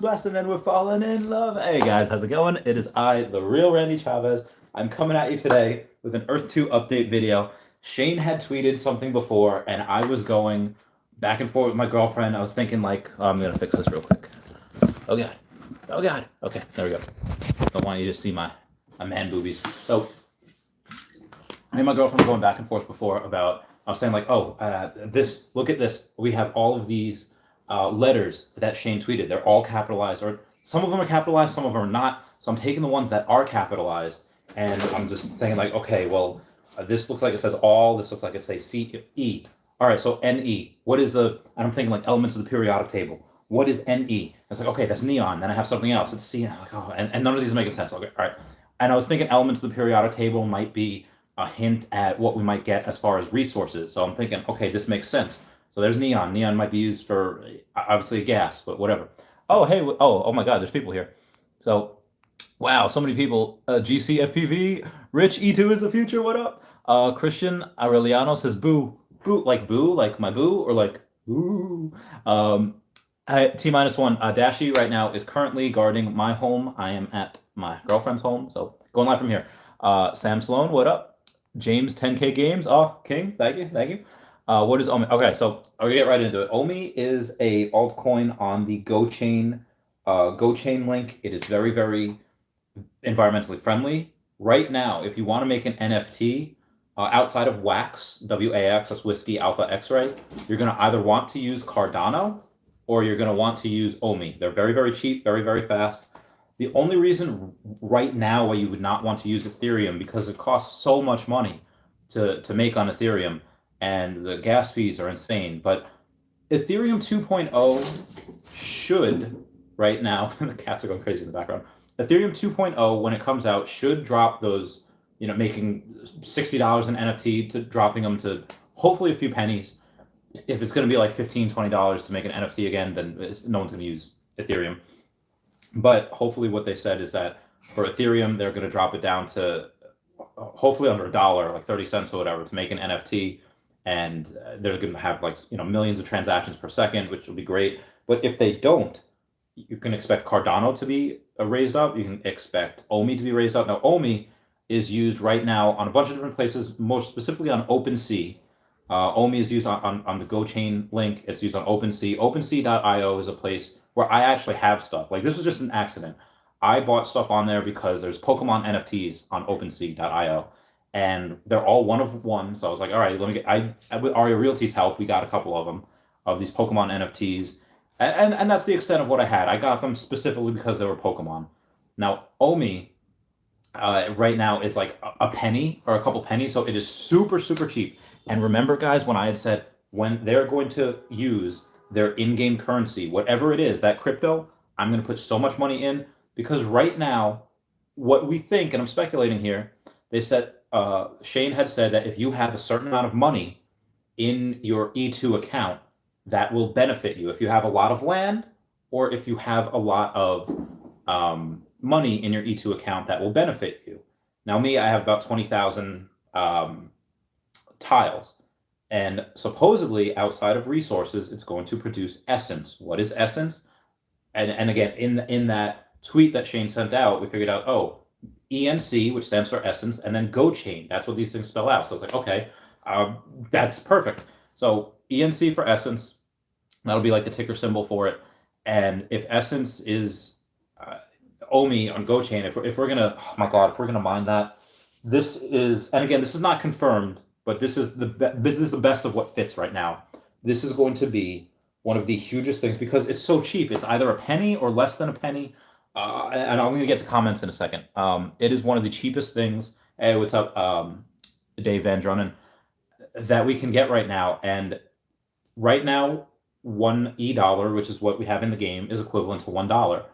Blessed and we're falling in love. Hey guys, how's it going? It is I, the real Randy Chavez. I'm coming at you today with an Earth 2 update video. Shane had tweeted something before, and I was going back and forth with my girlfriend. I was thinking, like, oh, I'm gonna fix this real quick. Oh god. Oh god. Okay, there we go. Don't want you to see my man boobies. So, me and my girlfriend were going back and forth before about. I was saying like, this. Look at this. We have all of these letters that Shane tweeted. They're all capitalized, or some of them are capitalized, some of them are not. So I'm taking the ones that are capitalized, and I'm just saying like, okay, well, this looks like it says all. This looks like it says CE. All right, so NE. What is the? And I'm thinking like elements of the periodic table. What is NE? It's like, okay, that's neon. Then I have something else. It's C. I'm like, oh, and none of these are making sense. Okay, all right. And I was thinking elements of the periodic table might be a hint at what we might get as far as resources. So I'm thinking, okay, this makes sense. So there's neon. Neon might be used for obviously a gas, but whatever. Oh, hey, oh my God, there's people here. So, wow, so many people. GCFPV, Rich E2 is the future. What up? Christian Aureliano says boo, like my boo, or like boo. T minus one. Dashi right now is currently guarding my home. I am at my girlfriend's home, so going live from here. Sam Sloan, what up? James 10K Games. Oh, King, thank you, thank you. What is OMI? Okay, so I'm gonna get right into it. OMI is a altcoin on the GoChain, GoChain link. It is very, very environmentally friendly. Right now, if you want to make an NFT outside of WAX, WAX, that's Whiskey Alpha X-Ray, you're gonna either want to use Cardano or you're gonna want to use OMI. They're very, very cheap, very, very fast. The only reason right now why you would not want to use Ethereum, because it costs so much money to make on Ethereum, and the gas fees are insane. But Ethereum 2.0 should, right now, the cats are going crazy in the background. Ethereum 2.0, when it comes out, should drop those, making $60 an NFT to dropping them to hopefully a few pennies. If it's going to be like $15, $20 to make an NFT again, then no one's going to use Ethereum. But hopefully what they said is that for Ethereum, they're going to drop it down to hopefully under $1, like 30 cents or whatever, to make an NFT. And they're going to have like, millions of transactions per second, which will be great. But if they don't, you can expect Cardano to be raised up. You can expect OMI to be raised up. Now, OMI is used right now on a bunch of different places, most specifically on OpenSea. OMI is used on the GoChain link. It's used on OpenSea. OpenSea.io is a place where I actually have stuff. Like, this was just an accident. I bought stuff on there because there's Pokemon NFTs on OpenSea.io, and they're all one of one. So I was like, all right, let me get. With Aria Realty's help, we got a couple of them, of these Pokemon NFTs, and that's the extent of what I had. I got them specifically because they were Pokemon. Now, OMI right now is like a penny or a couple pennies, so it is super, super cheap. And remember, guys, when I had said when they're going to use their in-game currency, whatever it is, that crypto, I'm going to put so much money in, because right now, what we think, and I'm speculating here, they said Shane had said that if you have a certain amount of money in your E2 account, that will benefit you. If you have a lot of land, or if you have a lot of money in your E2 account, that will benefit you. Now, me, I have about 20,000 tiles. And supposedly, outside of resources, it's going to produce essence. What is essence? And again, in that tweet that Shane sent out, we figured out, ENC, which stands for essence, and then GoChain. That's what these things spell out. So it's like, okay, that's perfect. So ENC for essence, that'll be like the ticker symbol for it. And if essence is OMI on GoChain, if we're gonna, oh my God, if we're gonna mine that, this is, and again, this is not confirmed, but this is the best of what fits right now. This is going to be one of the hugest things because it's so cheap. It's either a penny or less than a penny. And I'm going to get to comments in a second. It is one of the cheapest things. Hey, what's up, Dave Van Drunnen, that we can get right now. And right now, $1 which is what we have in the game, is equivalent to $1.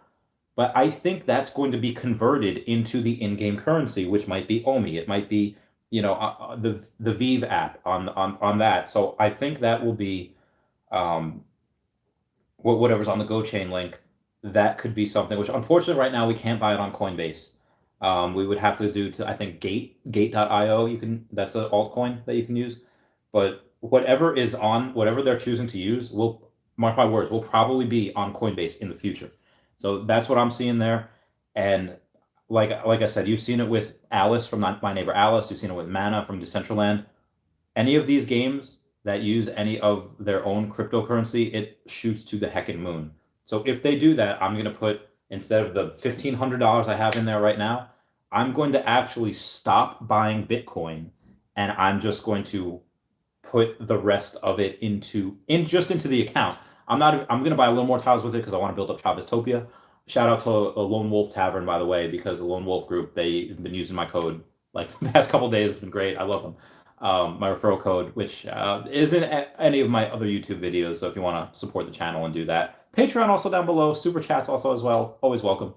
But I think that's going to be converted into the in-game currency, which might be OMI. It might be, the Vive app on that. So I think that will be whatever's on the GoChain link. That could be something which, unfortunately, right now we can't buy it on Coinbase. We would have to do to, I think, Gate.io. That's an altcoin that you can use. But whatever they're choosing to use, will, mark my words, will probably be on Coinbase in the future. So that's what I'm seeing there. And like I said, you've seen it with Alice from My Neighbor Alice. You've seen it with Mana from Decentraland. Any of these games that use any of their own cryptocurrency, it shoots to the heckin' moon. So if they do that, I'm going to put, instead of the $1,500 I have in there right now, I'm going to actually stop buying Bitcoin, and I'm just going to put the rest of it into the account. I'm going to buy a little more tiles with it because I want to build up Chavistopia. Shout out to a Lone Wolf Tavern, by the way, because the Lone Wolf group, they've been using my code like the past couple days. It's been great. I love them. My referral code, which isn't any of my other YouTube videos. So if you want to support the channel and do that, Patreon also down below. Super chats also as well. Always welcome.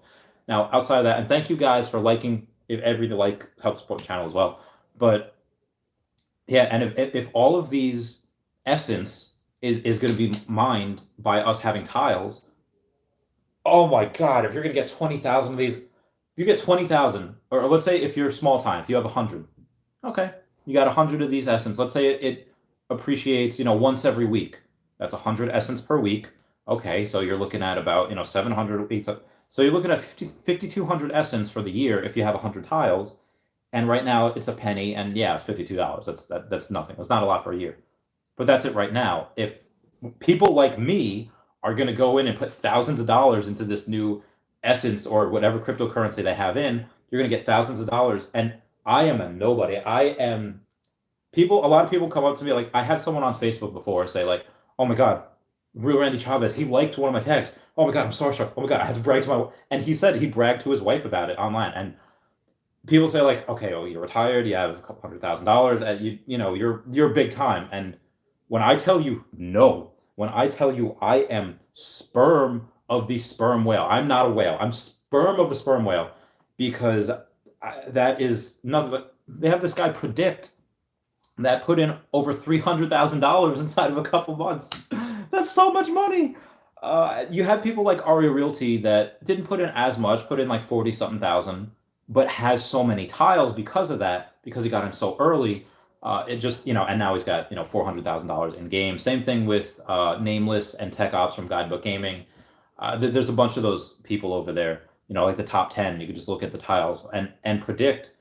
Now, outside of that, and thank you guys for liking. If every like helps support the channel as well. But yeah, and if all of these essence is going to be mined by us having tiles, oh my God, if you're going to get 20,000 of these, if you get 20,000, or let's say if you're small time, if you have 100, okay, you got 100 of these essence. Let's say it appreciates, once every week. That's 100 essence per week. Okay, so you're looking at about, 700 weeks. So you're looking at 5,200 essence for the year if you have 100 tiles. And right now it's a penny, and yeah, it's $52. That's nothing. That's not a lot for a year. But that's it right now. If people like me are going to go in and put thousands of dollars into this new essence or whatever cryptocurrency they have in, you're going to get thousands of dollars. And I am a nobody. A lot of people come up to me, like I had someone on Facebook before say like, oh my God, Real Randy Chavez, he liked one of my tags. Oh my God, I'm so sorry. Oh my God, I have to brag to my wife. And he said he bragged to his wife about it online. And people say like, okay, oh, you're retired, you have a couple $100,000, you're big time. And when I tell you no, when I tell you I am sperm of the sperm whale, I'm not a whale, I'm sperm of the sperm whale, because that is nothing but, they have this guy Predict that put in over $300,000 inside of a couple months. That's so much money. You have people like Aria Realty that didn't put in as much, put in like 40 something thousand, but has so many tiles because of that, because he got in so early. It just, and now he's got, $400,000 in game. Same thing with Nameless and Tech Ops from Guidebook Gaming. There's a bunch of those people over there, like the top 10. You could just look at the tiles and Predict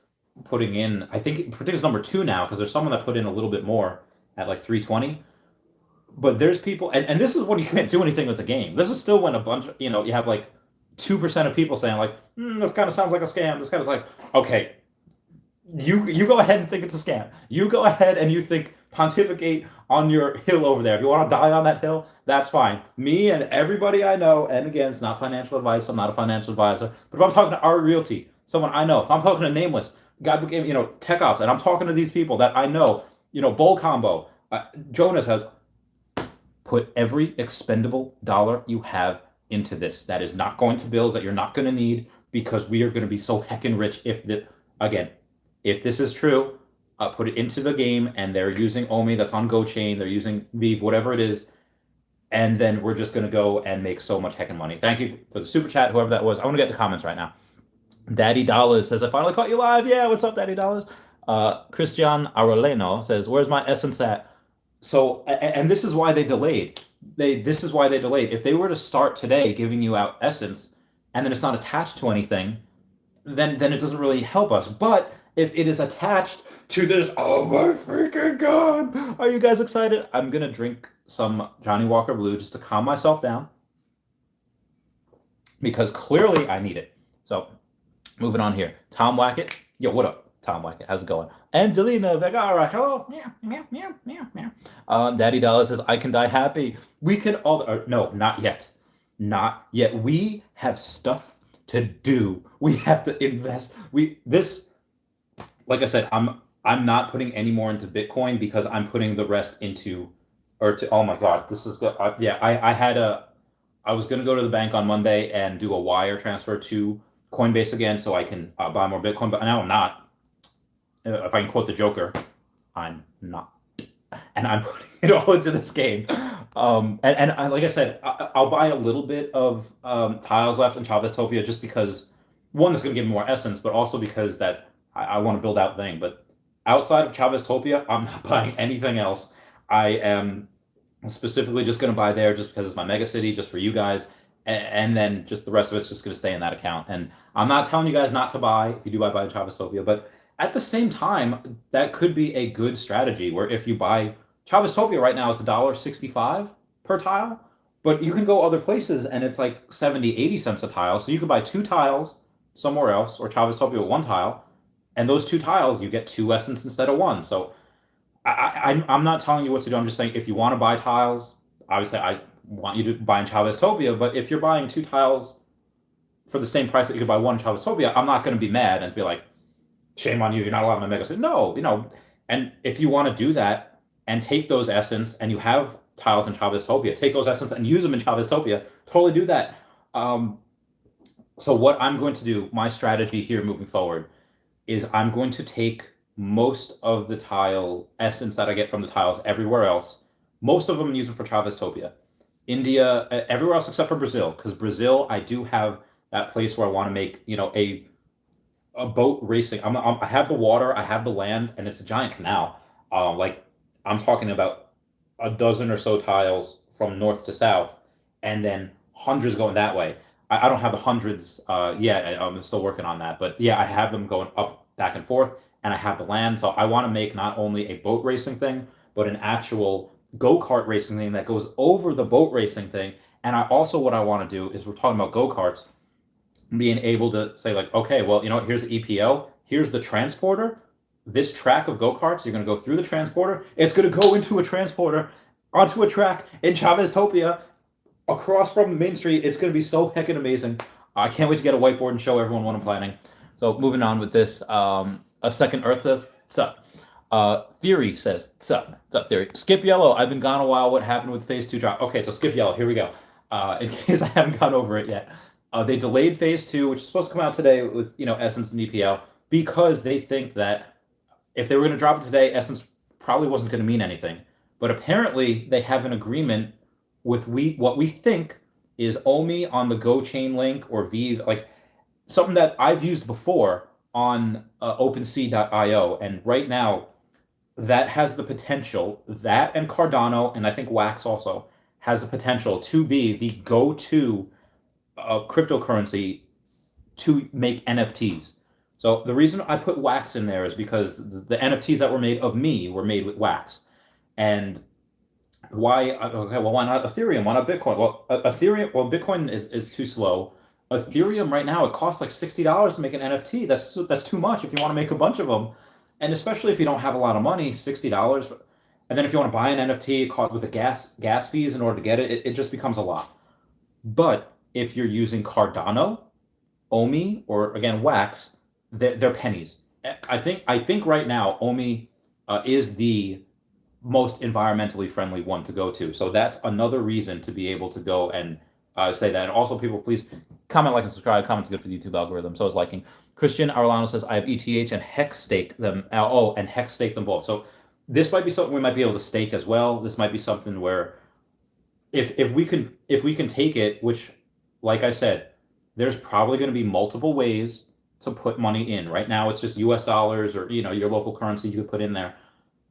putting in, I think Predict is number 2 now, because there's someone that put in a little bit more at like 320. But there's people, and this is when you can't do anything with the game. This is still when a bunch of, you have like 2% of people saying like, this kind of sounds like a scam. This kind of like, okay, you go ahead and think it's a scam. You go ahead and you think pontificate on your hill over there. If you want to die on that hill, that's fine. Me and everybody I know, and again, it's not financial advice. I'm not a financial advisor. But if I'm talking to Art Realty, someone I know, if I'm talking to Nameless, God became, Tech Ops, and I'm talking to these people that I know, Bull Combo, Jonas has put every expendable dollar you have into this. That is not going to bills that you're not going to need, because we are going to be so heckin' rich if this is true. Put it into the game, and they're using OMI that's on GoChain, they're using Vive, whatever it is, and then we're just going to go and make so much heckin' money. Thank you for the super chat, whoever that was. I want to get the comments right now. Daddy Dollars says, I finally caught you live. Yeah, what's up, Daddy Dollars? Christian Aroleno says, where's my essence at? So, and this is why they delayed. This is why they delayed. If they were to start today giving you out essence, and then it's not attached to anything, then it doesn't really help us. But if it is attached to this, oh my freaking God, are you guys excited? I'm gonna drink some Johnny Walker Blue just to calm myself down, because clearly I need it. So moving on here. Tom Wackett, yo, what up? Tom Wackett, how's it going? Angelina Vegara, hello. Meow, meow, meow, meow, meow. Daddy Dollar says, I can die happy. We can all, no, not yet. Not yet. We have stuff to do. We have to invest. Like I said, I'm not putting any more into Bitcoin, because I'm putting the rest into, oh my God, this is good. Yeah, I was going to go to the bank on Monday and do a wire transfer to Coinbase again so I can buy more Bitcoin, but now I'm not. If I can quote the Joker, I'm not. And I'm putting it all into this game. And like I said, I'll buy a little bit of tiles left in Chavistopia, just because, one, it's going to give me more essence, but also because that I want to build out thing. But outside of Chavistopia, I'm not buying anything else. I am specifically just going to buy there just because it's my mega city, just for you guys. and then just the rest of it's just going to stay in that account. And I'm not telling you guys not to buy if you do buy Chavastopia, but at the same time, that could be a good strategy where if you buy Chavastopia right now, it's $1.65 per tile, but you can go other places and it's like 70, 80 cents a tile. So you could buy 2 tiles somewhere else or Chavastopia with 1 tile, and those 2 tiles you get 2 essence instead of 1. So I'm not telling you what to do. I'm just saying if you want to buy tiles, obviously I want you to buy in Chavastopia, but if you're buying 2 tiles for the same price that you could buy 1 Chavastopia, I'm not going to be mad and be like, shame on you, you're not allowed my mega. No, and if you want to do that and take those essence and you have tiles in Chavastopia, take those essence and use them in Chavastopia, totally do that. So what I'm going to do, my strategy here moving forward, is I'm going to take most of the tile essence that I get from the tiles everywhere else. Most of them use it for Chavastopia. India, everywhere else except for Brazil, because Brazil, I do have that place where I want to make, a boat racing. I have the water, I have the land, and it's a giant canal. Like I'm talking about a dozen or so tiles from north to south, and then hundreds going that way. I don't have the hundreds yet. I'm still working on that, but yeah, I have them going up back and forth, and I have the land. So I want to make not only a boat racing thing, but an actual go-kart racing thing that goes over the boat racing thing. And I also, what I want to do is, we're talking about go-karts, being able to say like, okay, well, here's the EPO, here's the transporter. This track of go-karts, you're going to go through the transporter. It's going to go into a transporter, onto a track in Chavastopia, across from the main street. It's going to be so heckin' amazing. I can't wait to get a whiteboard and show everyone what I'm planning. So moving on with this, a second Earth says, what's up? Theory says, what's up, Theory? Skip Yellow, I've been gone a while. What happened with phase 2 drop? Okay, so Skip Yellow, here we go. In case I haven't gone over it yet. They delayed phase 2, which is supposed to come out today with, Essence and EPL, because they think that if they were going to drop it today, Essence probably wasn't going to mean anything. But apparently they have an agreement with what we think is OMI on the GoChain link, or V, like something that I've used before on OpenSea.io. And right now, that has the potential, that and Cardano, and I think Wax also, has the potential to be the go-to cryptocurrency to make NFTs. So the reason I put Wax in there is because the NFTs that were made of me were made with Wax. And why? Okay, well, why not Ethereum? Why not Bitcoin? Well, Ethereum. Well, Bitcoin is too slow. Ethereum right now, it costs like $60 to make an NFT. That's too much if you want to make a bunch of them, and especially if you don't have a lot of money, $60. And then if you want to buy an NFT, it costs with the gas fees in order to get it. It just becomes a lot. But if you're using Cardano, OMI, or again Wax, they're pennies. I think right now OMI is the most environmentally friendly one to go to. So that's another reason to be able to go and say that. And also, people, please comment, like, and subscribe. Comment's good for the YouTube algorithm. So is liking. Christian Arlano says, I have ETH and Hex stake them. And Hex stake them both. So this might be something we might be able to stake as well. This might be something where if we can take it, which, like I said, there's probably going to be multiple ways to put money in. Right now, it's just US dollars or your local currency you could put in there.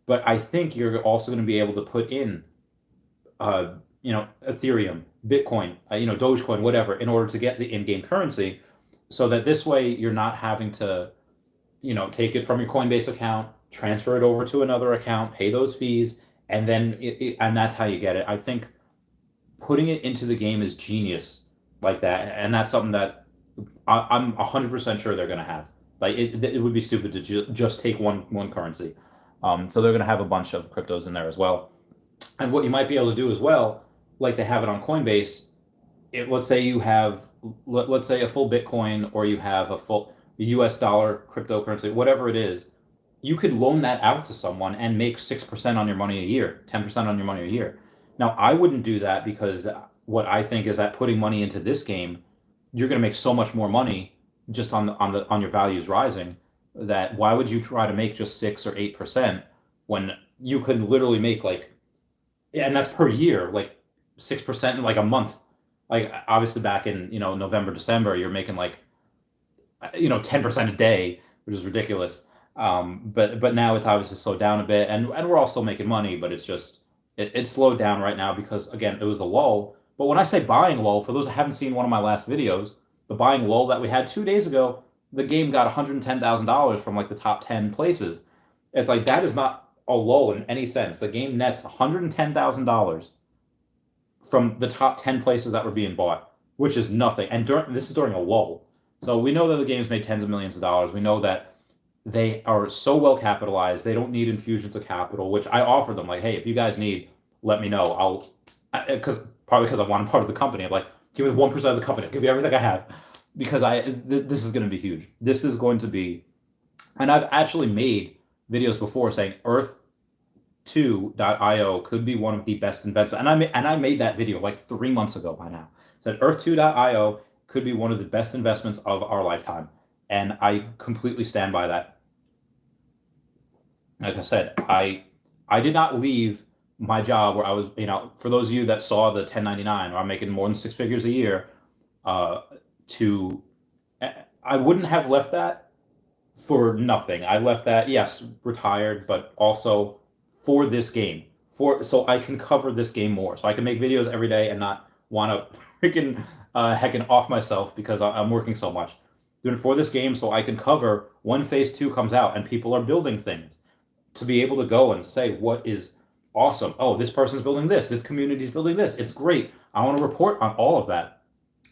But I think you're also going to be able to put in, Ethereum, Bitcoin, Dogecoin, whatever, in order to get the in-game currency, so that this way you're not having to, take it from your Coinbase account, transfer it over to another account, pay those fees, and then and that's how you get it. I think putting it into the game is genius like that, and that's something that I'm 100% sure they're going to have. Like it would be stupid to just take one currency. So they're going to have a bunch of cryptos in there as well. And what you might be able to do as well, like they have it on Coinbase, let's say you have, let's say a full Bitcoin, or you have a full US dollar cryptocurrency, whatever it is, you could loan that out to someone and make 6% on your money a year, 10% on your money a year. Now, I wouldn't do that, because what I think is that putting money into this game, you're going to make so much more money just on your values rising, that why would you try to make just 6 or 8% when you could literally make and that's per year, like 6% in like a month. Like obviously back in November, December, you're making 10% a day, which is ridiculous. But now it's obviously slowed down a bit, and we're all still making money, but it's just it's slowed down right now because, again, it was a lull But when I say buying lull, for those that haven't seen one of my last videos, the buying lull that we had 2 days ago, the game got $110,000 from like the top 10 places. It's like that is not a lull in any sense. The game nets $110,000 from the top 10 places that were being bought, which is nothing. And this is during a lull. So we know that the game's made tens of millions of dollars. We know that they are so well capitalized. They don't need infusions of capital, which I offer them. Like, hey, if you guys need, let me know. Probably because I want part of the company. I'm like, give me 1% of the company. I'll give you everything I have, because this is going to be huge. This is going to be, and I've actually made videos before saying Earth2.io could be one of the best investments. And I made that video like 3 months ago by now. Said Earth2.io could be one of the best investments of our lifetime, and I completely stand by that. Like I said, I did not leave my job where I was, for those of you that saw the 1099, where I'm making more than 6 figures a year, to I wouldn't have left that for nothing. I left that, yes, retired, but also for this game, so I can cover this game more, so I can make videos every day and not want to freaking heckin' off myself because I'm working so much. Doing it for this game so I can cover when phase 2 comes out and people are building things, to be able to go and say what is awesome. Oh, this person's building this. This community's building this. It's great. I want to report on all of that.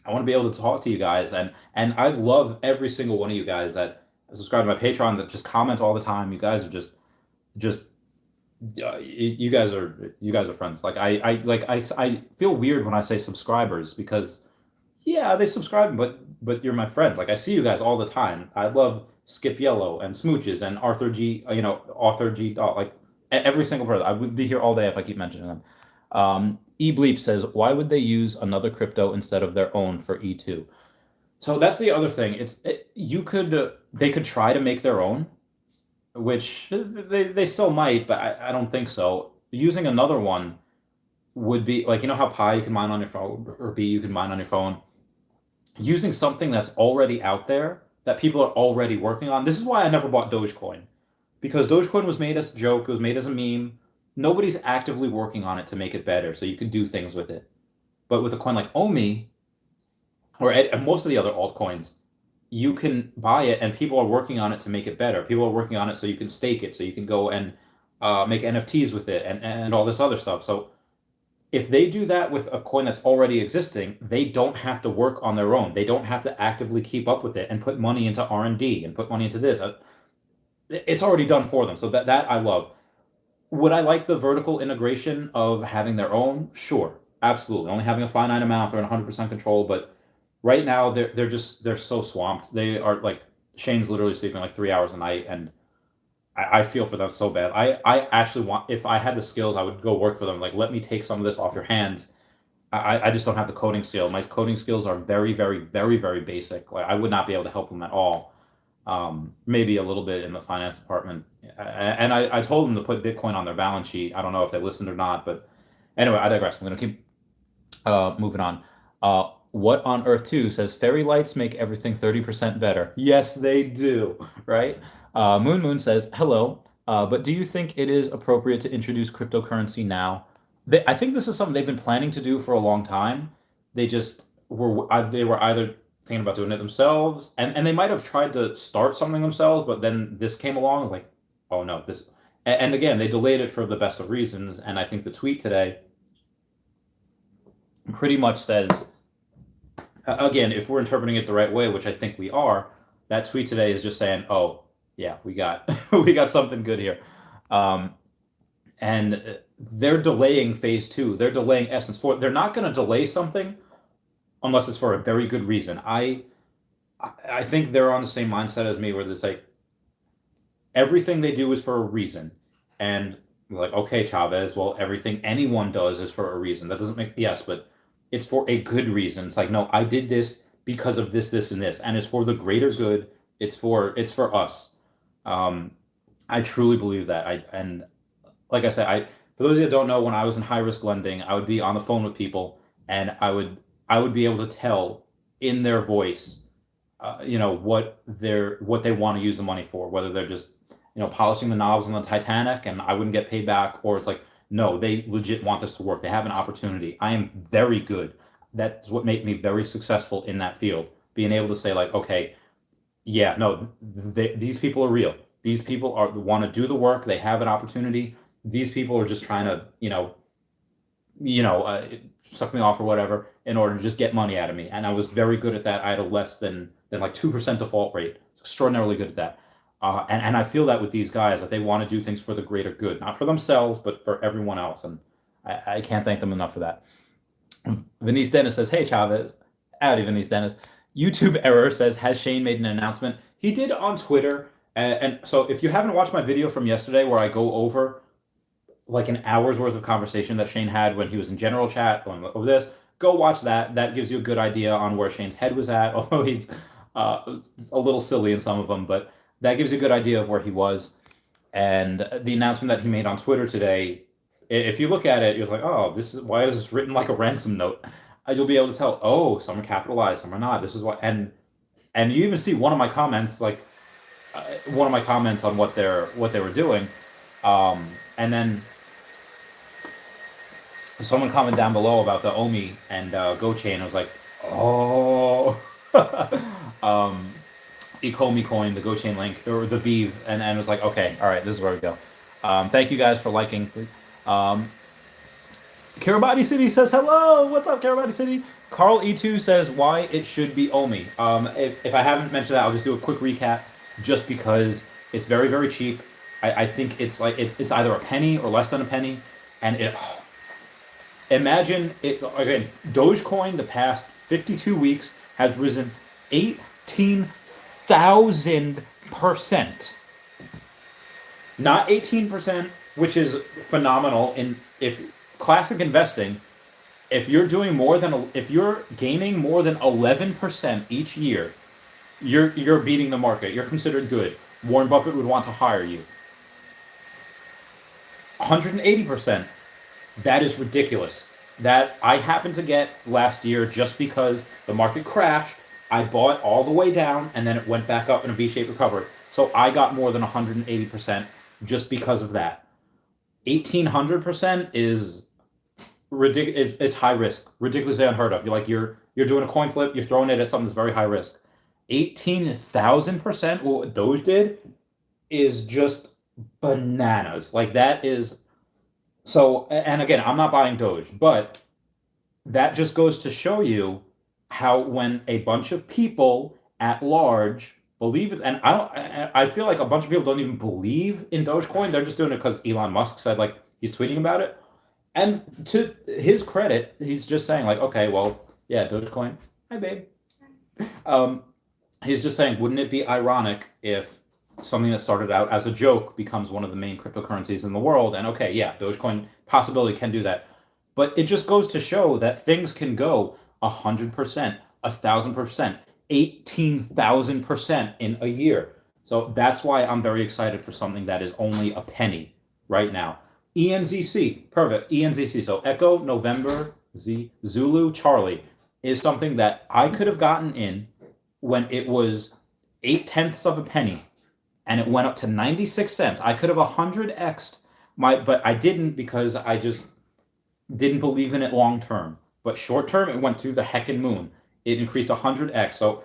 I want to be able to talk to you guys, and I love every single one of you guys that subscribe to my Patreon, that just comment all the time. You guys are just you guys are friends. Like I feel weird when I say subscribers, because yeah, they subscribe, but you're my friends. Like I see you guys all the time. I love Skip Yellow and Smooches and Arthur G. Arthur G. Like every single person. I would be here all day if I keep mentioning them. eBleep says, why would they use another crypto instead of their own for E2? So that's the other thing. They could try to make their own, which they still might, but I don't think so. Using another one would be like, how Pi you can mine on your phone, or B you can mine on your phone. Using something that's already out there, that people are already working on. This is why I never bought Dogecoin, because Dogecoin was made as a joke. It was made as a meme. Nobody's actively working on it to make it better, so you could do things with it. But with a coin like OMI, or most of the other altcoins, you can buy it and people are working on it to make it better. People are working on it so you can stake it, so you can go and make NFTs with it, and all this other stuff. So if they do that with a coin that's already existing, they don't have to work on their own. They don't have to actively keep up with it and put money into R&D and put money into this. It's already done for them. So that I love. Would I like the vertical integration of having their own? Sure, absolutely. Only having a finite amount, they're in 100% control. But right now, they're so swamped. They are like, Shane's literally sleeping like 3 hours a night, and I feel for them so bad. I actually want, if I had the skills, I would go work for them. Like, let me take some of this off your hands. I just don't have the coding skill. My coding skills are very, very, very, very basic. Like, I would not be able to help them at all. Maybe a little bit in the finance department. And I told them to put Bitcoin on their balance sheet. I don't know if they listened or not, but anyway, I digress. I'm going to keep moving on. What on Earth 2 says, fairy lights make everything 30% better. Yes, they do, right? Moon says, hello, but do you think it is appropriate to introduce cryptocurrency now? I think this is something they've been planning to do for a long time. They were either thinking about doing it themselves, and they might have tried to start something themselves, but then this came along, like, oh no, this, and again, they delayed it for the best of reasons. And I think the tweet today pretty much says, again, if we're interpreting it the right way, which I think we are, that tweet today is just saying, oh yeah, we got we got something good here. And they're delaying phase 2. They're delaying Essence 4. They're not going to delay something unless it's for a very good reason. I think they're on the same mindset as me, where it's like, everything they do is for a reason. And like, okay, Chavez, well, everything anyone does is for a reason. That doesn't make, yes, but it's for a good reason. It's like, no, I did this because of this, this, and this, and it's for the greater good. It's for us. I truly believe that. And like I said, for those of you that don't know, when I was in high risk lending, I would be on the phone with people, and I would be able to tell in their voice, what they want to use the money for, whether they're just, polishing the knobs on the Titanic and I wouldn't get paid back, or it's like, No, they legit want this to work. They have an opportunity. I am very good. That's what made me very successful in that field. Being able to say like, okay, yeah, no, these people are real. These people are want to do the work. They have an opportunity. These people are just trying to, you know, suck me off or whatever in order to just get money out of me. And I was very good at that. I had a less than like 2% default rate. It's extraordinarily good at that. And I feel that with these guys, that they want to do things for the greater good, not for themselves, but for everyone else. And I can't thank them enough for that. Venice Dennis says, hey, Chavez. Howdy, Venice Dennis. YouTube error says, has Shane made an announcement? He did on Twitter. And so if you haven't watched my video from yesterday where I go over like an hour's worth of conversation that Shane had when he was in general chat going over this, go watch that. That gives you a good idea on where Shane's head was at, although he's a little silly in some of them, but that gives you a good idea of where he was. And the announcement that he made on Twitter today, if you look at it, you're like, oh, this is why is this written like a ransom note? You'll be able to tell, oh, some are capitalized, some are not. This is why, and you even see one of my comments, like one of my comments on what they were doing, and then someone commented down below about the OMI and GoChain. I was like, oh, Ecomi coin, the GoChain link, or the Vive, and it was like, okay, all right, this is where we go. Thank you guys for liking. Kiribati City says hello. What's up, Kiribati City? Carl E2 says why it should be OMI. If I haven't mentioned that, I'll just do a quick recap, just because it's very, very cheap. I think it's like it's either a penny or less than a penny, and imagine it again. Dogecoin the past 52 weeks has risen 18,000%. Not 18%, which is phenomenal. If classic investing, if you're gaining more than 11% each year, you're beating the market. You're considered good. Warren Buffett would want to hire you. 180%. That is ridiculous. That I happened to get last year just because the market crashed. I bought all the way down and then it went back up in a V-shaped recovery. So I got more than 180% just because of that. 1,800% is ridiculous. It's high risk, ridiculously unheard of. You're doing a coin flip, you're throwing it at something that's very high risk. 18,000%, what Doge did, is just bananas. Like that is so. And again, I'm not buying Doge, but that just goes to show you how when a bunch of people at large believe it, and I feel like a bunch of people don't even believe in Dogecoin. They're just doing it because Elon Musk said, like, he's tweeting about it. And to his credit, he's just saying like, okay, well, yeah, Dogecoin, hi babe. He's just saying, wouldn't it be ironic if something that started out as a joke becomes one of the main cryptocurrencies in the world? And okay, yeah, Dogecoin possibility can do that. But it just goes to show that things can go 100%, 1,000%, 18,000% in a year. So that's why I'm very excited for something that is only a penny right now. ENZC, perfect. ENZC, so Echo November Z Zulu Charlie, is something that I could have gotten in when it was 0.8 of a penny, and it went up to 96 cents. I could have 100x'd but I didn't because I just didn't believe in it long term. But short term, it went through the heckin' moon. It increased 100x. So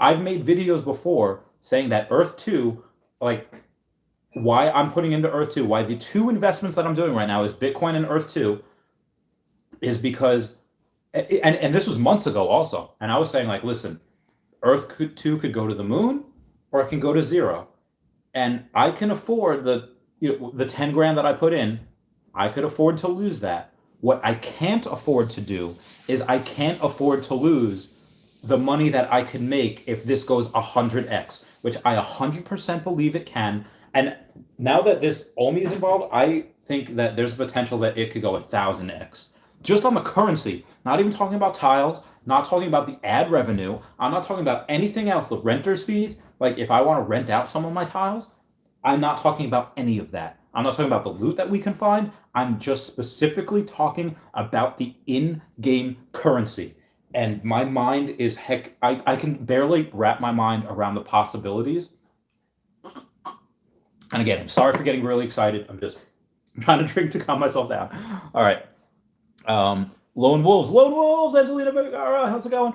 I've made videos before saying that Earth 2, like why I'm putting into Earth 2, why the two investments that I'm doing right now is Bitcoin and Earth 2, is because, and this was months ago also, and I was saying like, listen, Earth 2 could go to the moon or it can go to zero. And I can afford the 10 grand that I put in, I could afford to lose that. What I can't afford to do is I can't afford to lose the money that I can make if this goes 100x, which I 100% believe it can. And now that this OMI is involved, I think that there's potential that it could go 1,000x. Just on the currency, not even talking about tiles, not talking about the ad revenue. I'm not talking about anything else, the renter's fees. Like if I want to rent out some of my tiles, I'm not talking about any of that. I'm not talking about the loot that we can find. I'm just specifically talking about the in-game currency. And my mind is I can barely wrap my mind around the possibilities. And again, I'm sorry for getting really excited. I'm just I'm trying to drink to calm myself down. All right. Lone Wolves, Angelina Vergara, how's it going?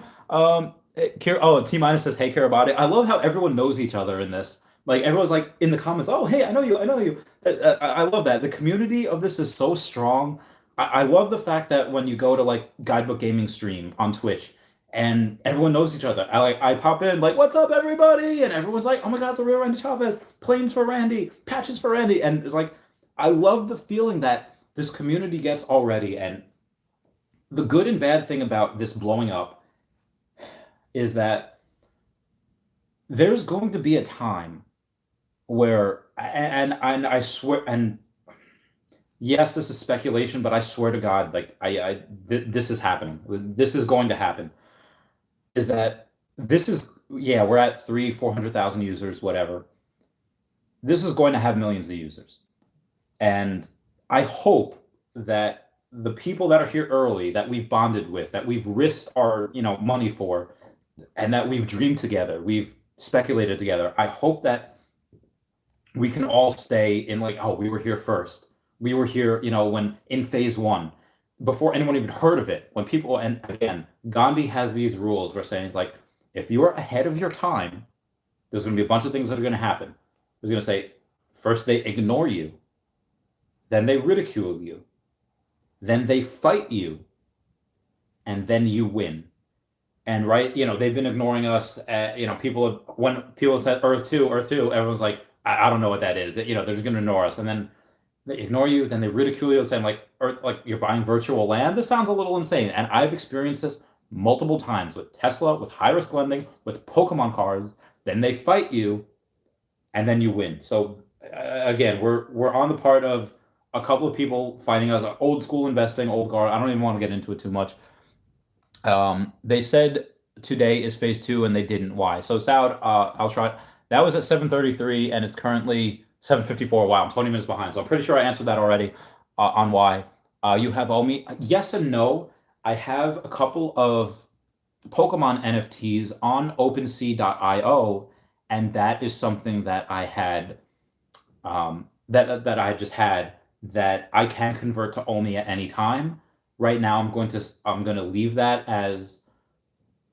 T minus says, "Hey, Karabati." I love how everyone knows each other in this. Like everyone's like in the comments, "Oh, hey, I know you, I know you." I love that. The community of this is so strong. I love the fact that when you go to like Guidebook Gaming stream on Twitch, and everyone knows each other. I pop in like, "What's up, everybody?" And everyone's like, "Oh my God, it's a real Randy Chavez. Planes for Randy, patches for Randy," and it's like, I love the feeling that this community gets already, and the good and bad thing about this blowing up is that there's going to be a time where, and I swear, and yes, this is speculation, but I swear to God, like this is happening. This is going to happen. Is that this is yeah, we're at 400,000 users, whatever. This is going to have millions of users, and I hope that the people that are here early, that we've bonded with, that we've risked our money for, and that we've dreamed together, we've speculated together. I hope that we can all stay in like, oh, we were here first. We were here, when in phase one, before anyone even heard of it. When people, and again, Gandhi has these rules where saying it's like, if you are ahead of your time, there's going to be a bunch of things that are going to happen. He's going to say, first they ignore you, then they ridicule you, then they fight you, and then you win. And right, they've been ignoring us. When people said Earth 2, everyone's like, I don't know what that is. They're just going to ignore us. And then they ignore you, then they ridicule you and saying like, Earth, like you're buying virtual land. This sounds a little insane. And I've experienced this multiple times with Tesla, with high risk lending, with Pokemon cards. Then they fight you, and then you win. So again, we're on the part of a couple of people fighting us. Old school investing, old guard. I don't even want to get into it too much. They said today is phase 2, and they didn't. Why? So Saud, I'll try. That was at 7:33, and it's currently 7:54. Wow, I'm 20 minutes behind. So I'm pretty sure I answered that already on why. You have OMI. Yes and no. I have a couple of Pokemon NFTs on OpenSea.io, and that is something that I had that I just had that I can convert to OMI at any time. Right now, I'm going to leave that as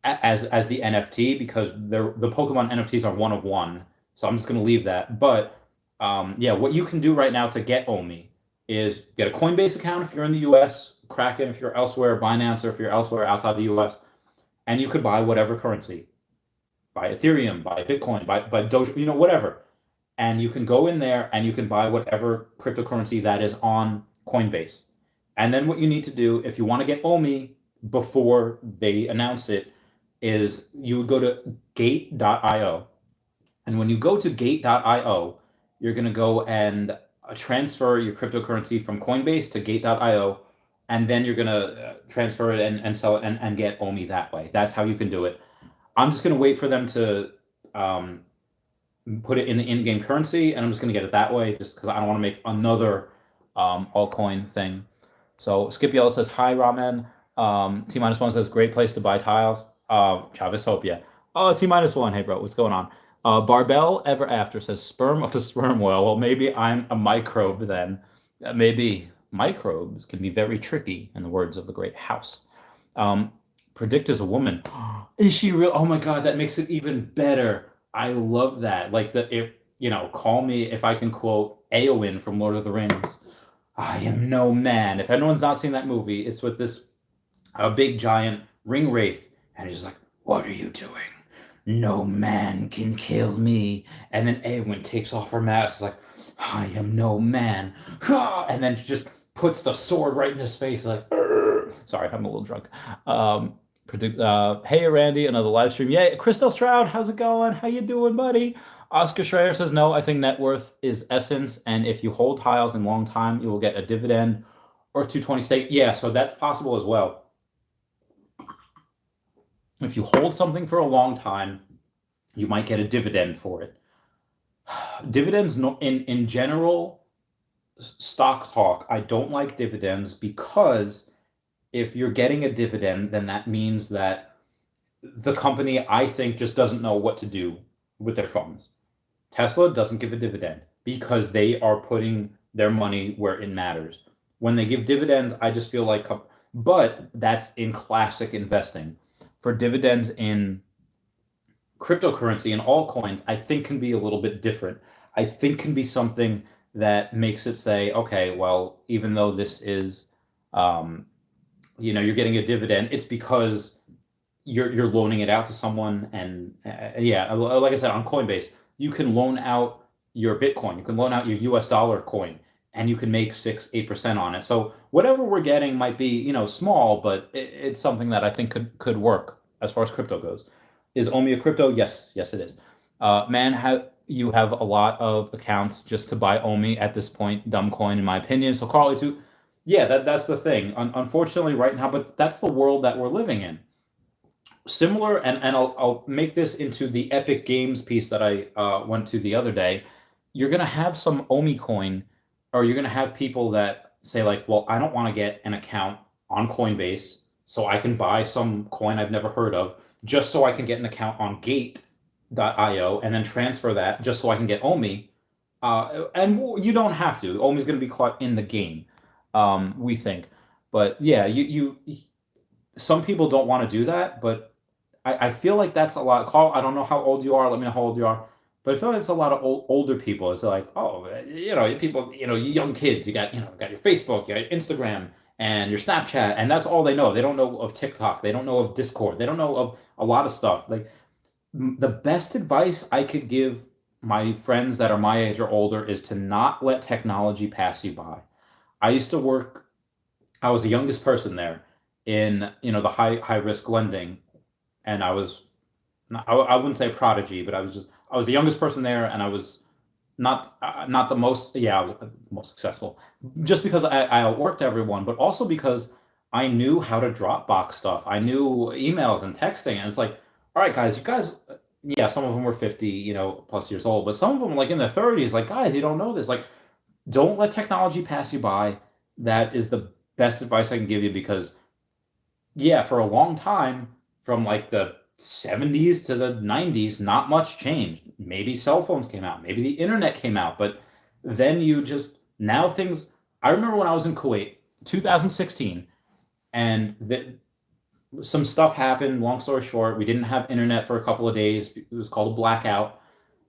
the NFT because the Pokemon NFTs are one of one. So I'm just going to leave that. But yeah, what you can do right now to get OMI is get a Coinbase account if you're in the US, Kraken if you're elsewhere, Binance or if you're elsewhere outside the US, and you could buy whatever currency. Buy Ethereum, buy Bitcoin, buy Doge, whatever. And you can go in there and you can buy whatever cryptocurrency that is on Coinbase. And then what you need to do if you want to get OMI before they announce it is you would go to gate.io. And when you go to gate.io, you're going to go and transfer your cryptocurrency from Coinbase to gate.io. And then you're going to transfer it and sell it and get OMI that way. That's how you can do it. I'm just going to wait for them to put it in the in-game currency, and I'm just going to get it that way just because I don't want to make another altcoin thing. So Skip Yellow says, hi, Ramen. T-1 says, great place to buy tiles. Chavez Hope, yeah. Oh, T-1, hey, bro, what's going on? Barbell Ever After says, sperm of the sperm whale. Well, maybe I'm a microbe then. Maybe microbes can be very tricky, in the words of the great House. Predict as a woman. Is she real? Oh my God, that makes it even better. I love that. Like call me if I can quote Eowyn from Lord of the Rings. I am no man. If anyone's not seen that movie, it's with this big giant ring wraith, and he's like, "What are you doing? No man can kill me." And then Eowyn takes off her mask, like, "I am no man," and then just puts the sword right in his face, like. Sorry, I'm a little drunk. Hey, Randy, another live stream. Yeah, Crystal Stroud, how's it going? How you doing, buddy? Oscar Schreier says, no, I think net worth is essence, and if you hold tiles in long time, you will get a dividend or 220 stake. Yeah, so that's possible as well. If you hold something for a long time, you might get a dividend for it. Dividends, in general, stock talk, I don't like dividends because if you're getting a dividend, then that means that the company, I think, just doesn't know what to do with their funds. Tesla doesn't give a dividend because they are putting their money where it matters. When they give dividends, I just feel like, but that's in classic investing. For dividends in cryptocurrency and altcoins, I think can be a little bit different. I think can be something that makes it say, okay, well, even though this is, um, you're getting a dividend, it's because you're loaning it out to someone, and yeah, like I said, on Coinbase, you can loan out your Bitcoin, you can loan out your US dollar coin, and you can make 6-8% on it. So whatever we're getting might be small, but it's something that I think could work as far as crypto goes. Is OMI a crypto? Yes, yes, it is. Man, you have a lot of accounts just to buy OMI at this point. Dumb coin, in my opinion. So Carly, too. Yeah, that's the thing. Unfortunately, right now, but that's the world that we're living in. Similar, and I'll make this into the Epic Games piece that I went to the other day. You're gonna have some OMI coin, or you're gonna have people that say like, well, I don't want to get an account on Coinbase, so I can buy some coin I've never heard of, just so I can get an account on Gate.io and then transfer that just so I can get OMI. And you don't have to. OMI's going to be caught in the game, we think. But yeah, some people don't want to do that, but I feel like that's a lot. Carl, I don't know how old you are. Let me know how old you are. But I feel like it's a lot of older people. It's like, oh, people, you young kids. You got your Facebook, you got your Instagram, and your Snapchat, and that's all they know. They don't know of TikTok. They don't know of Discord. They don't know of a lot of stuff. Like the best advice I could give my friends that are my age or older is to not let technology pass you by. I used to work. I was the youngest person there in the high risk lending, and I was I wouldn't say a prodigy, but I was the youngest person there, and I was not the most, most successful, just because I outworked everyone, but also because I knew how to Dropbox stuff. I knew emails and texting, and it's like, all right, guys, you guys, yeah, some of them were 50, plus years old, but some of them like in their 30s, like, guys, you don't know this, like, don't let technology pass you by. That is the best advice I can give you, because yeah, for a long time, from like the 70s to the 90s, not much changed. Maybe cell phones came out, maybe the internet came out, but then now things. I remember when I was in Kuwait, 2016, and some stuff happened. Long story short, we didn't have internet for a couple of days. It was called a blackout,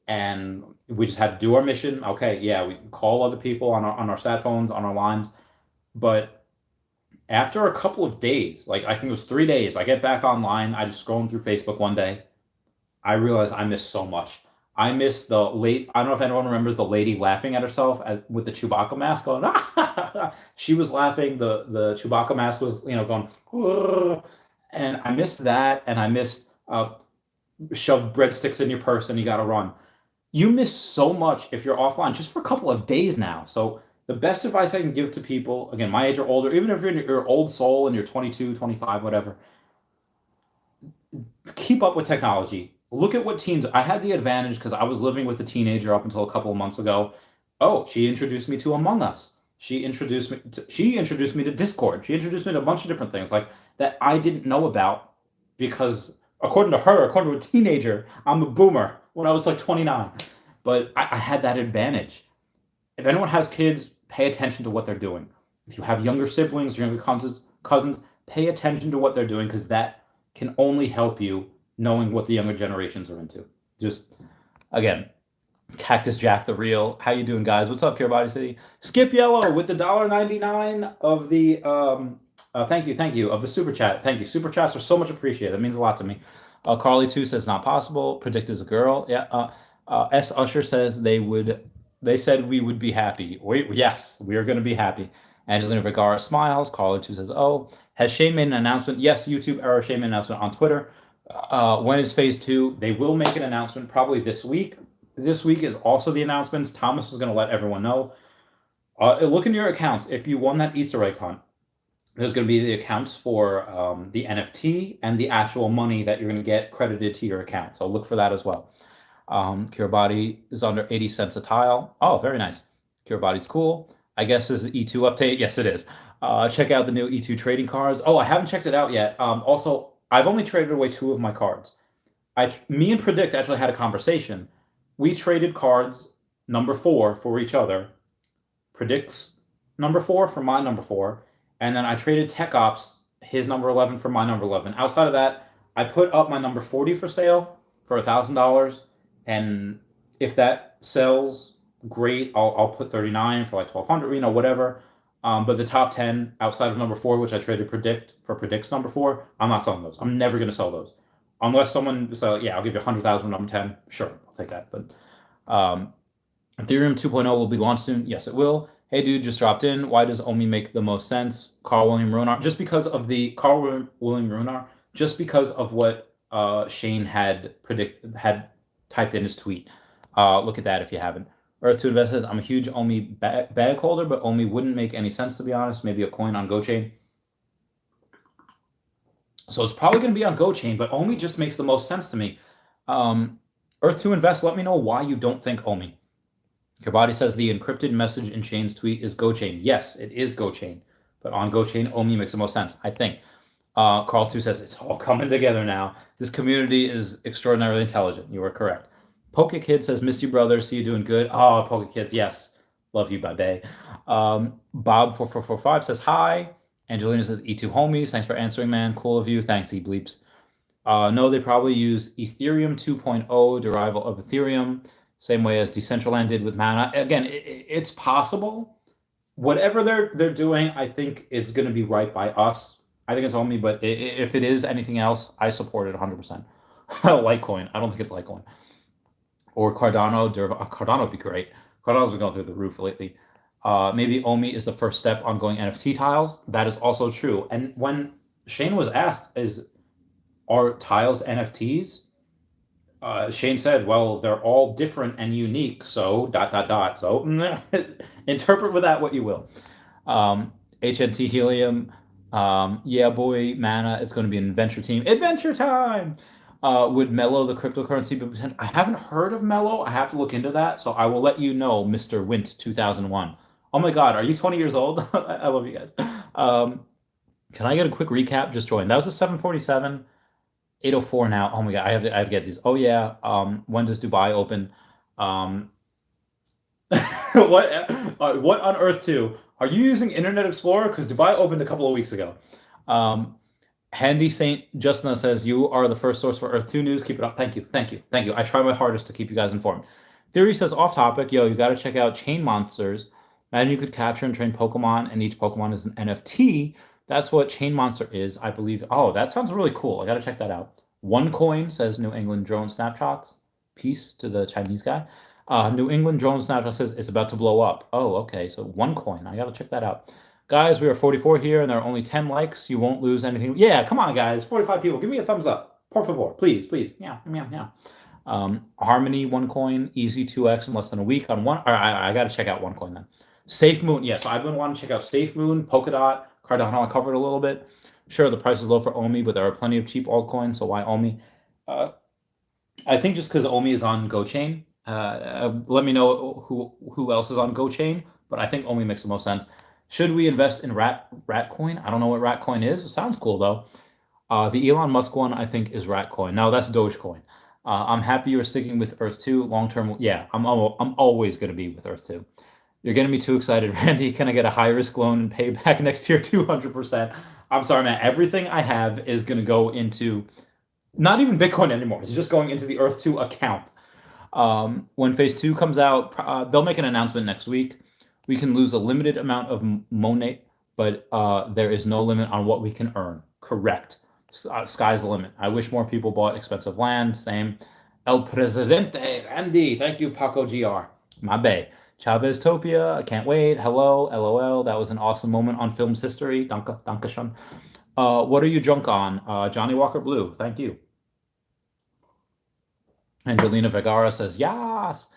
and we just had to do our mission. Okay, yeah, we call other people on our sat phones, on our lines, but after a couple of days, like I think it was 3 days, I get back online. I just scrolling through Facebook one day. I realized I missed so much. I missed the late. I don't know if anyone remembers the lady laughing at herself with the Chewbacca mask going. She was laughing. The Chewbacca mask was going. "Ugh." And I missed that, and I missed shove breadsticks in your purse and you got to run. You miss so much if you're offline just for a couple of days now. So the best advice I can give to people, again, my age or older, even if you're in your old soul and you're 22, 25, whatever, keep up with technology. Look at what teens. I had the advantage because I was living with a teenager up until a couple of months ago. Oh, she introduced me to Among Us. She introduced me to Discord. She introduced me to a bunch of different things like that I didn't know about because according to her, according to a teenager, I'm a boomer when I was like 29. But I had that advantage. If anyone has kids, pay attention to what they're doing. If you have younger siblings, younger cousins, pay attention to what they're doing, because that can only help you knowing what the younger generations are into. Just, again, Cactus Jack the Real. How you doing, guys? What's up, Pure Body City? Skip Yellow with the $1.99 of the thank you of the super chat. Thank you. Super chats are so much appreciated. That means a lot to me. Carly too says not possible. Predict is a girl. Yeah. S Usher says they said we would be happy. Yes, we are going to be happy. Angelina Vergara smiles. Carly too says, oh, has Shane made an announcement? Yes, YouTube error. Shane made an announcement on Twitter. When is phase 2? They will make an announcement probably this week. This week is also the announcements. Thomas is going to let everyone know. Look in your accounts. If you won that Easter egg hunt, there's going to be the accounts for the NFT and the actual money that you're going to get credited to your account. So look for that as well. Cure Body is under 80 cents a tile. Oh, very nice. Cure Body's cool. I guess this is E2 update. Yes, it is. Check out the new E2 trading cards. Oh, I haven't checked it out yet. Also, I've only traded away 2 of my cards. Me and Predict actually had a conversation. We traded cards number 4 for each other predicts number 4 for my number 4, and then I traded Tech Ops, his number 11 for my number 11. Outside of that, I put up my number 40 for sale for $1,000, and if that sells, great. I'll put 39 for like 1,200, whatever. But the top 10 outside of number 4, which I traded predicts number 4, I'm not selling those. I'm never going to sell those unless someone says, yeah, I'll give you 100,000 number 10. Sure, I'll take that. But Ethereum 2.0 will be launched soon. Yes, it will. Hey, dude, just dropped in. Why does OMI make the most sense? Carl William Runar. Just because of what Shane had typed in his tweet. Look at that if you haven't. Earth 2 Invest says, I'm a huge OMI bag holder, but OMI wouldn't make any sense, to be honest. Maybe a coin on GoChain. So it's probably going to be on GoChain, but OMI just makes the most sense to me. Earth 2 Invest, let me know why you don't think OMI. Your body says the encrypted message in Shane's tweet is GoChain. Yes, it is GoChain, but on GoChain, OMI makes the most sense, I think. Carl 2 says, it's all coming together now. This community is extraordinarily intelligent. You are correct. Poke Kid says, miss you, brother. See you doing good. Oh, Poke Kids, yes. Love you, bye-bye. Bob4445 says, hi. Angelina says, E2 homies. Thanks for answering, man. Cool of you. Thanks, E-bleeps. No, they probably use Ethereum 2.0, derival of Ethereum, same way as Decentraland did with Mana. Again, it's possible. Whatever they're doing, I think is going to be right by us. I think it's OMI, but if it is anything else, I support it 100%. Litecoin. I don't think it's Litecoin. Or Cardano. Cardano would be great. Cardano's been going through the roof lately. Maybe OMI is the first step on going NFT tiles. That is also true. And when Shane was asked, are tiles NFTs? Shane said, well, they're all different and unique, so ... So interpret with that what you will. HNT Helium, yeah, boy, Mana, it's going to be an adventure team. Adventure time! Would Mello, the cryptocurrency, be potential? I haven't heard of Mello. I have to look into that, so I will let you know, Mr. Wint 2001. Oh my God, are you 20 years old? I love you guys. Can I get a quick recap? Just joined. That was a 747. 804 now. Oh my God, I have to get these. Oh yeah. When does Dubai open? What on earth too? Are you using Internet Explorer? Because Dubai opened a couple of weeks ago. Handy Saint Justina says, you are the first source for Earth 2 news. Keep it up. Thank you. Thank you. Thank you. I try my hardest to keep you guys informed. Theory says, off topic, yo, you got to check out Chain Monsters. Imagine you could capture and train Pokemon, and each Pokemon is an NFT. That's what Chain Monster is, I believe. Oh, that sounds really cool. I got to check that out. OneCoin says New England Drone Snapshots. Peace to the Chinese guy. New England Drone Snapshot says it's about to blow up. Oh, okay. So OneCoin. I got to check that out. Guys, we are 44 here, and there are only 10 likes. You won't lose anything. Yeah, come on, guys. 45 people. Give me a thumbs up. Por favor. Please, please. Yeah. Harmony, OneCoin, easy 2x in less than a week on one. I got to check out OneCoin then. Safe Moon. Yes, I've been wanting to check out Safe Moon, Polkadot, Cardano. I covered a little bit. Sure, the price is low for OMI, but there are plenty of cheap altcoins, so why OMI? I think just because OMI is on GoChain. Let me know who else is on GoChain, but I think OMI makes the most sense. Should we invest in Ratcoin? I don't know what Ratcoin is. It sounds cool, though. The Elon Musk one, I think, is Ratcoin. No, that's Dogecoin. I'm happy you're sticking with Earth 2 long-term. Yeah, I'm always going to be with Earth 2. You're getting me too excited, Randy. Can I get a high-risk loan and pay back next year 200%? I'm sorry, man. Everything I have is going to go into not even Bitcoin anymore. It's just going into the Earth 2 account. When Phase 2 comes out, they'll make an announcement next week. We can lose a limited amount of Monet, but there is no limit on what we can earn. Correct. Sky's the limit. I wish more people bought expensive land. Same. El Presidente, Randy. Thank you, Paco GR. My bae. Chavez Topia, I can't wait. Hello, LOL. That was an awesome moment on film's history. Danke schön. What are you drunk on? Johnny Walker Blue. Thank you. Angelina Vergara says, yes.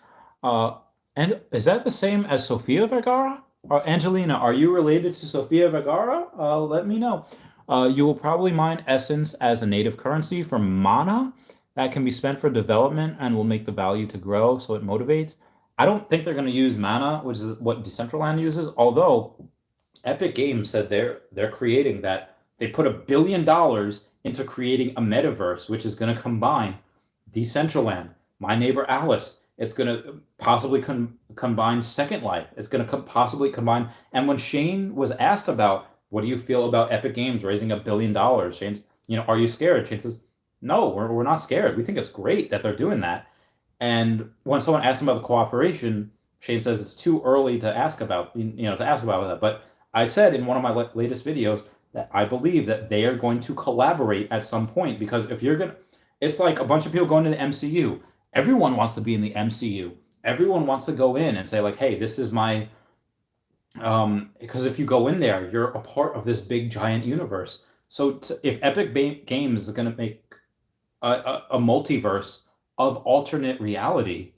And is that the same as Sofia Vergara? Angelina, are you related to Sofia Vergara? Let me know. You will probably mine Essence as a native currency for Mana that can be spent for development and will make the value to grow, so it motivates. I don't think they're going to use Mana, which is what Decentraland uses, although Epic Games said they're creating that. They put $1 billion into creating a metaverse, which is going to combine Decentraland, My Neighbor Alice, It's going to possibly combine Second Life. It's going to possibly combine. And when Shane was asked about, what do you feel about Epic Games raising $1 billion? Shane's, are you scared? Shane says, no, we're not scared. We think it's great that they're doing that. And when someone asks him about the cooperation, Shane says it's too early to ask about, to ask about that. But I said in one of my latest videos that I believe that they are going to collaborate at some point, because if you're going to, it's like a bunch of people going to the MCU. Everyone wants to be in the MCU. Everyone wants to go in and say like, hey, this is my, because if you go in there, you're a part of this big giant universe. So if Epic Games is going to make a multiverse of alternate reality,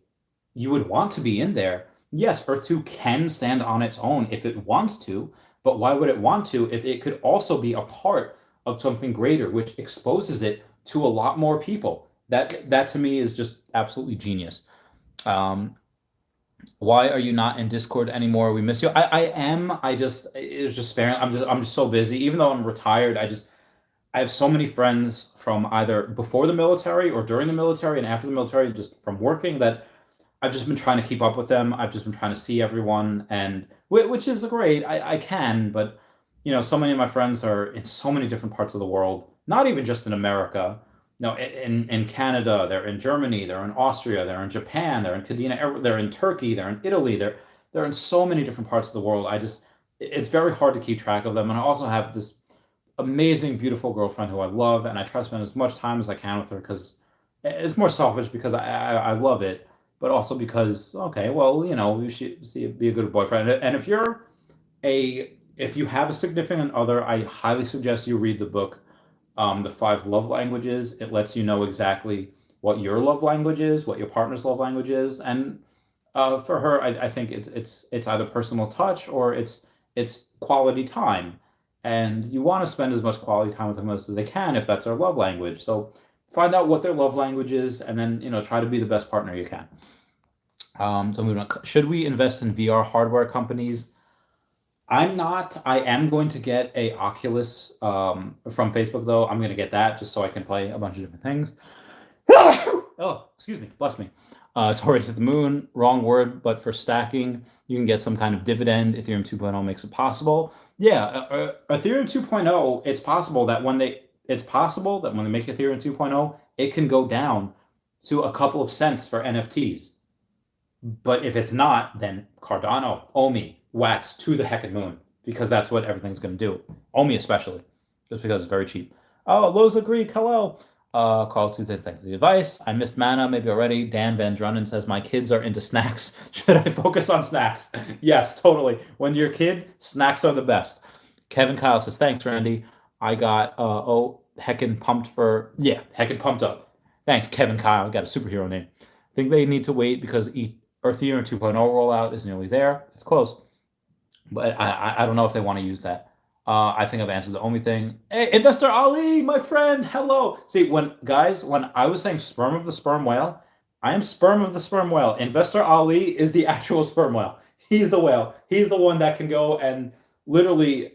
you would want to be in there. Yes, Earth 2 can stand on its own if it wants to, but why would it want to if it could also be a part of something greater, which exposes it to a lot more people? That to me is just absolutely genius. Why are you not in Discord anymore? We miss you. I am. It's just sparing. I'm just so busy. Even though I'm retired, I have so many friends from either before the military or during the military and after the military, just from working, that I've just been trying to keep up with them. I've just been trying to see everyone, and which is great. I can, but so many of my friends are in so many different parts of the world. Not even just in America. No, in Canada, they're in Germany, they're in Austria, they're in Japan, they're in Cardano, they're in Turkey, they're in Italy, they're in so many different parts of the world. It's very hard to keep track of them, and I also have this amazing, beautiful girlfriend who I love, and I try to spend as much time as I can with her, because it's more selfish because I love it, but also because, okay, well, you should be a good boyfriend. And if you have a significant other, I highly suggest you read the book, The 5 Love Languages. It lets you know exactly what your love language is, what your partner's love language is, and for her, I think it's either personal touch or it's quality time, and you want to spend as much quality time with them as they can if that's their love language. So find out what their love language is, and then try to be the best partner you can. So moving on. Should we invest in VR hardware companies? I'm not. I am going to get a Oculus from Facebook, though. I'm going to get that just so I can play a bunch of different things. Oh, excuse me. Bless me. It's already to the moon. Wrong word, but for stacking, you can get some kind of dividend. Ethereum 2.0 makes it possible. Yeah, Ethereum 2.0, it's possible that when they make Ethereum 2.0, it can go down to a couple of cents for NFTs. But if it's not, then Cardano, OMI, wax to the heckin' moon, because that's what everything's going to do. OMI especially, just because it's very cheap. Oh, Loza Greek, hello. Call Tuesday, thanks for the advice. I missed Mana maybe already. Dan Van Drunnen says, my kids are into snacks. Should I focus on snacks? Yes, totally. When you're a kid, snacks are the best. Kevin Kyle says, thanks, Randy. I got, heckin' pumped up. Thanks, Kevin Kyle. Got a superhero name. I think they need to wait because Ethereum 2.0 rollout is nearly there. It's close. But I don't know if they want to use that. I think I've answered the OMI thing. Hey, Investor Ali, my friend, hello. See, when I was saying sperm of the sperm whale, I am sperm of the sperm whale. Investor Ali is the actual sperm whale. He's the whale. He's the one that can go and literally,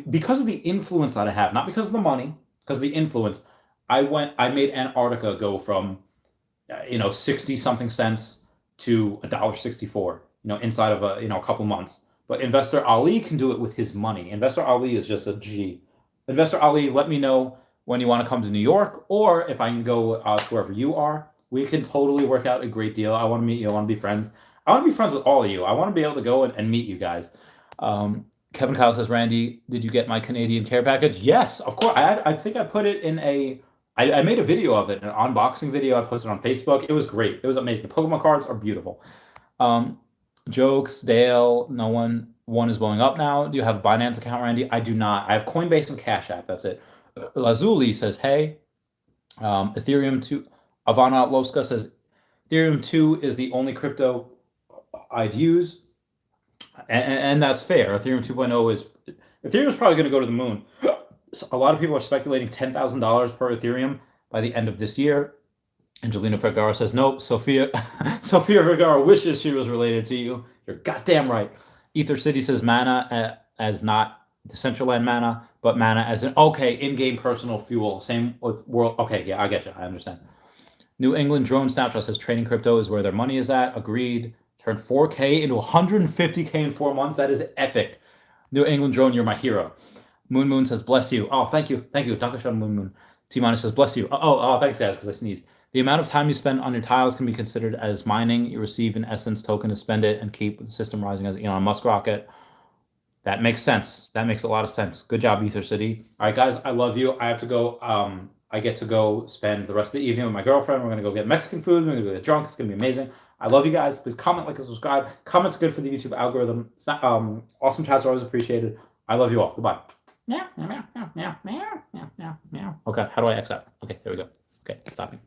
because of the influence that I have, not because of the money, because of the influence, I made Antarctica go from 60 something cents to $1.64, inside of a couple months. But Investor Ali can do it with his money. Investor Ali is just a G. Investor Ali, let me know when you want to come to New York, or if I can go to wherever you are. We can totally work out a great deal. I want to meet you. I want to be friends. I want to be friends with all of you. I want to be able to go and meet you guys. Kevin Kyle says, Randy, did you get my Canadian care package? Yes, of course. I think I put it in I made a video of it, an unboxing video. I posted it on Facebook. It was great. It was amazing. The Pokemon cards are beautiful. Jokes, Dale, one is blowing up now. Do you have a Binance account, Randy? I do not. I have Coinbase and Cash App. That's it. Lazuli says, hey. Ethereum 2. Ivana Loska says, Ethereum 2 is the only crypto I'd use. And that's fair. Ethereum 2.0 Ethereum is probably going to go to the moon. A lot of people are speculating $10,000 per Ethereum by the end of this year. Angelina Vergara says, nope, Sophia Vergara wishes she was related to you. You're goddamn right. Ether City says Mana as not Decentraland Mana, but Mana as in game personal fuel. Same with World. Okay, yeah, I get you. I understand. New England Drone Snapshot says trading crypto is where their money is at. Agreed. Turned 4K into 150K in 4 months. That is epic. New England Drone, you're my hero. Moon Moon says, bless you. Oh, thank you. Thank you. Dakashan Moon Moon. T-Minus says, bless you. Oh, thanks, guys, because I sneezed. The amount of time you spend on your tiles can be considered as mining. You receive an Essence token to spend it and keep the system rising as Elon Musk rocket. That makes sense. That makes a lot of sense. Good job, Ether City. All right, guys, I love you. I have to go. I get to go spend the rest of the evening with my girlfriend. We're going to go get Mexican food. We're going to go get drunk. It's going to be amazing. I love you guys. Please comment, like, and subscribe. Comments are good for the YouTube algorithm. It's not, awesome chats are always appreciated. I love you all. Goodbye. Meow, meow, meow, meow, meow, meow, meow, meow. Okay, how do I exit? Okay, there we go. Okay, stopping.